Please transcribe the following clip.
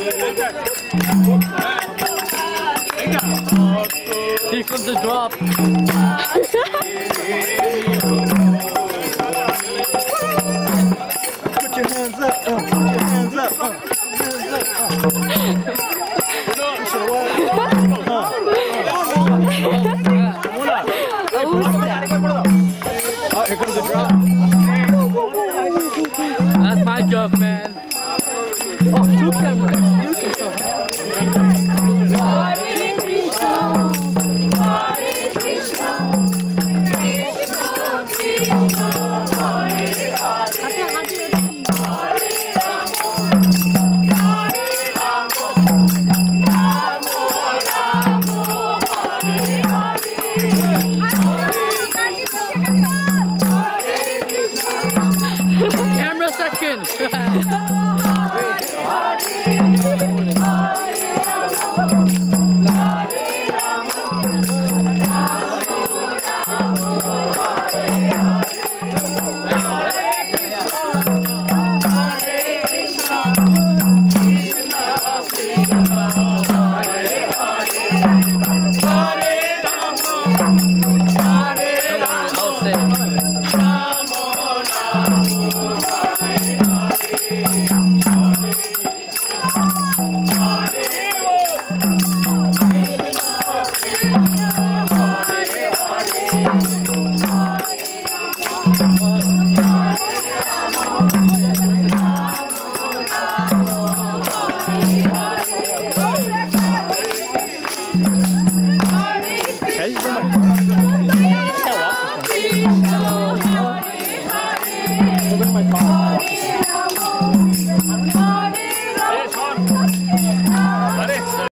Here comes the drop. Put your hands up. Put your hands up. Hands up. Here comes the drop. That's my job, man. Oh, two cameras.